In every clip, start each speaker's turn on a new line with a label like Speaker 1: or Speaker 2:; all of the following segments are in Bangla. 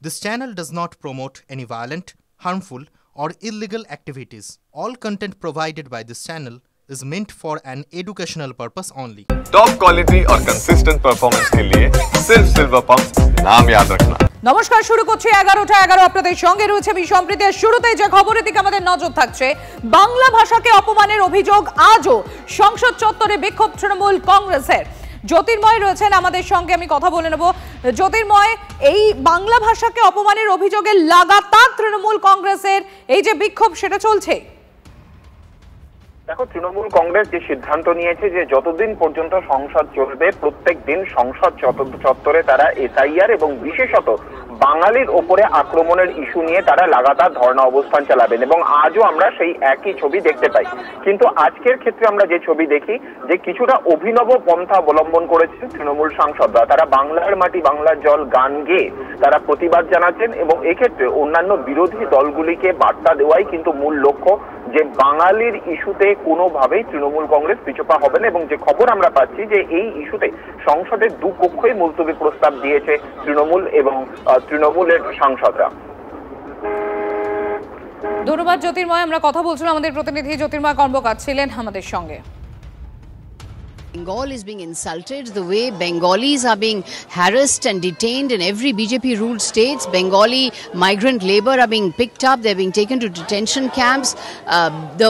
Speaker 1: This channel does not promote any violent, harmful, or illegal activities. All content provided by this channel is meant for an educational purpose only.
Speaker 2: Top quality और कंसिस्टेंट परफॉर्मेंस के लिए सिर्फ सिल्वर पंप नाम याद रखना।
Speaker 3: নমস্কার, শুরু করছি 11টা 11 আপনাদের সঙ্গে রয়েছে আমি সম্প্রীতি। শুরুতেই যে খবরের দিকে আমাদের নজর থাকছে, বাংলা ভাষাকে অপমানের অভিযোগ আজও সংসদ চত্বরে বিক্ষোভ তৃণমূল কংগ্রেসের। জ্যোতির্ময় রয়েছেন আমাদের সঙ্গে, আমি কথা বলে নেব। জ্যোতির্ময়, এই বাংলা ভাষাকে অপমানের অভিযোগে লাগাতার তৃণমূল কংগ্রেসের এই যে বিক্ষোভ সেটা চলছে।
Speaker 4: দেখো, তৃণমূল কংগ্রেস যে সিদ্ধান্ত নিয়েছে যে যতদিন পর্যন্ত সংসদ চলবে প্রত্যেক দিন সংসদ চত্বরে তারা এসআইআর এবং বিশেষত বাঙালির ওপরে আক্রমণের ইস্যু নিয়ে তারা লাগাতার ধর্ণা অবস্থান চালাবেন এবং আজও আমরা সেই একই ছবি দেখতে পাই। কিন্তু আজকের ক্ষেত্রে আমরা যে ছবি দেখি যে কিছুটা অভিনব পন্থা অবলম্বন করেছেন তৃণমূল সাংসদরা। তারা বাংলার মাটি বাংলার জল গান গেয়ে তারা প্রতিবাদ জানাচ্ছেন এবং এক্ষেত্রে অন্যান্য বিরোধী দলগুলিকে বার্তা দেওয়াই কিন্তু মূল লক্ষ্য, যে বাঙালির ইস্যুতে কোনোভাবেই তৃণমূল কংগ্রেস পিছপা হবে না। এবং যে খবর আমরা পাচ্ছি যে এই ইস্যুতে সংসদের দুপক্ষই মুলতবি প্রস্তাব দিয়েছে তৃণমূল এবং তৃণমূলের সাংসদরা।
Speaker 3: ধন্যবাদ জ্যোতির্ময়। আমরা কথা বলছিলাম, আমাদের প্রতিনিধি জ্যোতির্ময় কর্মকার ছিলেন আমাদের সঙ্গে।
Speaker 5: Bengal is being insulted, the way Bengalis are being harassed and detained in every BJP-ruled states. Bengali migrant labor are being picked up, they're being taken to detention camps. The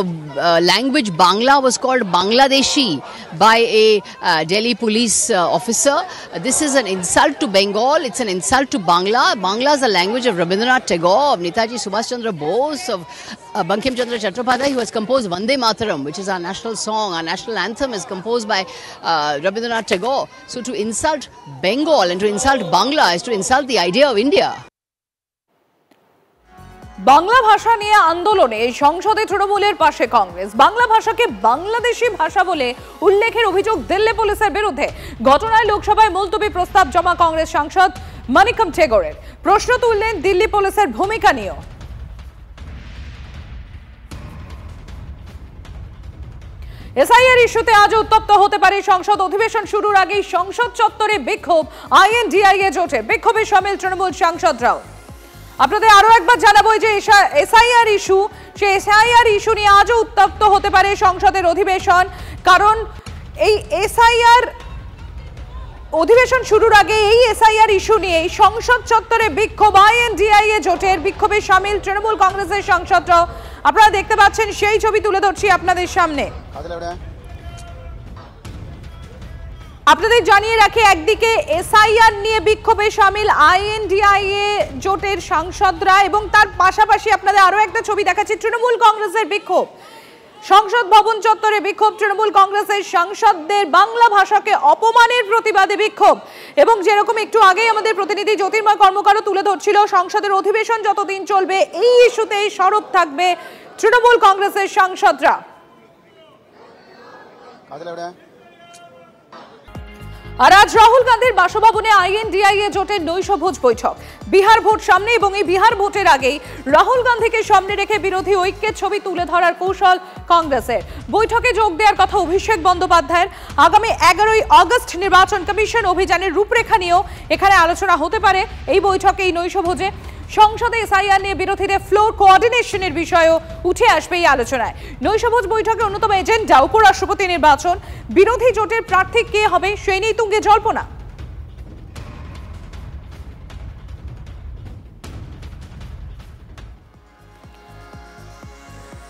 Speaker 5: language Bangla was called Bangladeshi by a Delhi police officer. This is an insult to Bengal, it's an insult to Bangla. Bangla is the language of Rabindranath Tagore, of Netaji Subhash Chandra Bose, of Bankim Chandra Chattopadhyay, who has composed Vande Mataram, which is our national song. Our national anthem is composed by Rabindranath Tagore. So to insult Bengal and to insult Bangla is to insult the idea of India.
Speaker 3: Bangla ভাষা নিয়ে আন্দোলনে সংসদে তৃণমূলের পাশে কংগ্রেস। বাংলা ভাষাকে বাংলাদেশি ভাষা বলে উল্লেখের অভিযোগ দিল্লি পুলিশের বিরুদ্ধে। ঘটনায় লোকসভায় মুলতবি প্রস্তাব জমা কংগ্রেস সাংসদ মানিকম টেগোরের। প্রশ্ন তুললেন দিল্লি পুলিশের ভূমিকা নিয়েও। এসআইআর ইস্যুতে আজ উত্তপ্ত হতে পারে সংসদ। অধিবেশন শুরুর আগেই সংসদ চত্বরে বিক্ষোভ আইএনডিআইএ জোটে। বিক্ষোভে সামিল তৃণমূল সাংসদরাও। আপনাদের আরো একবার জানাবো যে এসআইআর ইস্যু, সেই এসআইআর ইস্যু নিয়ে আজও উত্তপ্ত হতে পারে সংসদের অধিবেশন। কারণ এই এসআইআর অধিবেশন শুরুর আগে এই এসআইআর ইস্যু নিয়ে সংসদ চত্বরে বিক্ষোভ আইএনডিআইএ জোটের। বিক্ষোভে সামিল তৃণমূল কংগ্রেসের সাংসদরাও। আপনারা দেখতে পাচ্ছেন সেই ছবি তুলে ধরছি আপনাদের সামনে। আপনাদের জানিয়ে রাখি, একদিকে এসআইআর নিয়ে বিক্ষোভে সামিল আইএনডিআইএ জোটের সাংসদরা এবং তার পাশাপাশি আপনাদের আরো একটা ছবি দেখাচ্ছি, তৃণমূল কংগ্রেসের বিক্ষোভ। সংসদ ভবন চত্বরে বিক্ষোভ তৃণমূল কংগ্রেসের সাংসদদের। বাংলা ভাষাকে অপমানের প্রতিবাদে বিক্ষোভ। এবং যেরকম একটু আগেই আমাদের প্রতিনিধি জ্যোতির্ময় কর্মকারও তুলে ধরছিল, সংসদের অধিবেশন যতদিন চলবে এই ইস্যুতেই সরব থাকবে তৃণমূল কংগ্রেসের সাংসদরা। আর আজ রাহুল গান্ধীর বাসভবনে আইএনডিআইএ জোটের নৈশভোজ বৈঠক। বিহার ভোট সামনে এবং এই বিহার ভোটের আগেই রাহুল গান্ধীকে সামনে রেখে বিরোধী ঐক্যের ছবি তুলে ধরার কৌশল কংগ্রেসের। বৈঠকে যোগ দেওয়ার কথা অভিষেক বন্দ্যোপাধ্যায়ের। আগামী 11ই আগস্ট নির্বাচন কমিশন অভিযানের রূপরেখা নিয়েও এখানে আলোচনা হতে পারে এই বৈঠকে, এই নৈশভোজে। সংসদে এসআইআর নিয়ে বিরোধীদের ফ্লোর কোঅর্ডিনেশনের বিষয়ও উঠে আসবে এই আলোচনায়। নৈশভোজ বৈঠকে অন্যতম এজেন্ডা উপরাষ্ট্রপতি নির্বাচন। বিরোধী জোটের প্রার্থী কে হবে সেই নিয়ে তুঙ্গে জল্পনা।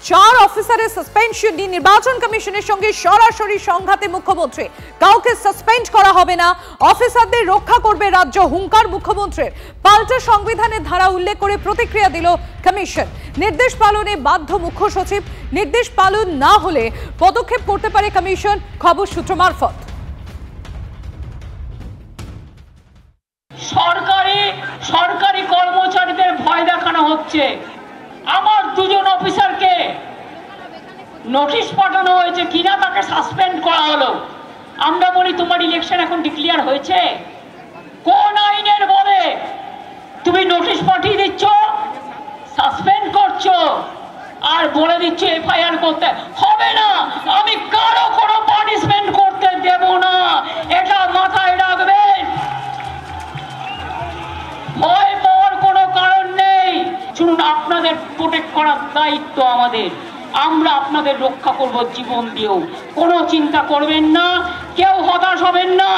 Speaker 3: চার অফিসারের সাসপেনশন নিয়ে নির্বাচন কমিশনের সঙ্গে সরাসরি সংঘাতে মুখ্যমন্ত্রী। কাউকে সাসপেন্ড করা হবে না, অফিসারদের রক্ষা করবে রাজ্য, হুঙ্কার মুখ্যমন্ত্রীর। পাল্টা সংবিধানের ধারা উল্লেখ করে প্রতিক্রিয়া দিল কমিশন। নির্দেশ পালনে বাধ্য মুখ্য সচিব, নির্দেশ পালন না হলে পদক্ষেপ করতে পারে কমিশন, খবর সূত্র মারফত।
Speaker 6: সরকারি কর্মচারীদের ভয় দেখানো হচ্ছে। আমার দুজন অফিসারকে নোটিশ পাঠানো হয়েছে কিনা তাকে সাসপেন্ড করা হলো। আমরা বলি তোমার ইলেকশন এখন ডিক্লেয়ার হয়েছে, কোন আইনের বলে তুমি নোটিশ পাঠিয়ে দিচ্ছ, সাসপেন্ড করছো আর বলে দিচ্ছ এফআইআর করতে হবে না। আমি কারো কোনো পানিশমেন্ট করতে দেব না, এটা মাথায় রাখবেন। ভয় পাওয়ার কোনো আপনাদের প্রোটেক্ট করার দায়িত্ব আমাদের। আমরা আপনাদের রক্ষা করব জীবন দিয়েও। কোনো চিন্তা করবেন না, কেউ হতাশ হবেন না।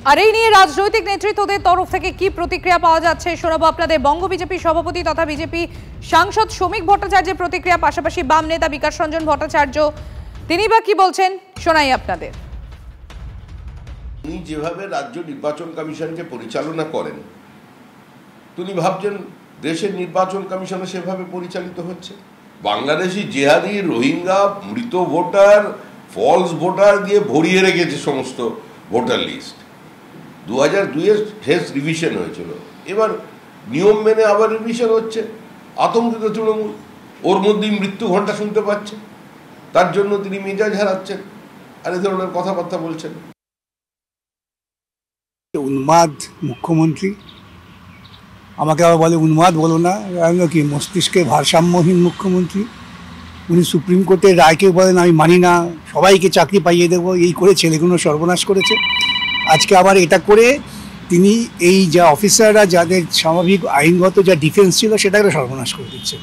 Speaker 3: আর এই নিয়ে রাজনৈতিক নেতৃত্বদের তরফ থেকে কি প্রতিক্রিয়া পাওয়া যাচ্ছে শোনাবো আপনাদের। বঙ্গ বিজেপি সভাপতি তথা বিজেপি সাংসদ শ্রমিক ভট্টাচার্যের প্রতিক্রিয়া, পাশাপাশি বাম নেতা বিকাশ রঞ্জন ভট্টাচার্য তিনি বা কি বলছেন শোনাই আপনাদের।
Speaker 7: তিনি যেভাবে রাজ্য নির্বাচন কমিশনকে পরিচালনা করেন, তিনি ভাবছেন দেশের নির্বাচন কমিশন সেভাবে পরিচালিত হচ্ছে? বাংলাদেশি জেহাদি, রোহিঙ্গা, মৃত ভোটার, ফলস ভোটার দিয়ে ভরিয়ে রেখেছে সমস্ত ভোটার লিস্ট। 2002-এর শেষ রিভিশন হয়েছিল, এবার নিয়ম মেনে আবার রিভিশন হচ্ছে। আতঙ্কিত তৃণমূল, ওর মধ্যেই মৃত্যু ঘণ্টা শুনতে পাচ্ছে, তার জন্য তিনি মেজাজ হারাচ্ছেন আর এ ধরনের কথাবার্তা বলছেন।
Speaker 8: উন্মাদ মুখ্যমন্ত্রী, আমাকে আবার বলে উন্মাদ বলো না, কি মস্তিষ্কে ভারসাম্যহীন মুখ্যমন্ত্রী। উনি সুপ্রিম কোর্টের রায়কে বলেন আমি মানি না, সবাইকে চাকরি পাইয়ে দেবো, এই করে ছেলেগুলো সর্বনাশ করেছে। আজকে আবার এটা করে তিনি এই যা অফিসাররা যাদের স্বাভাবিক আইনগত যা ডিফেন্স ছিল সেটাকে সর্বনাশ করে দিচ্ছেন।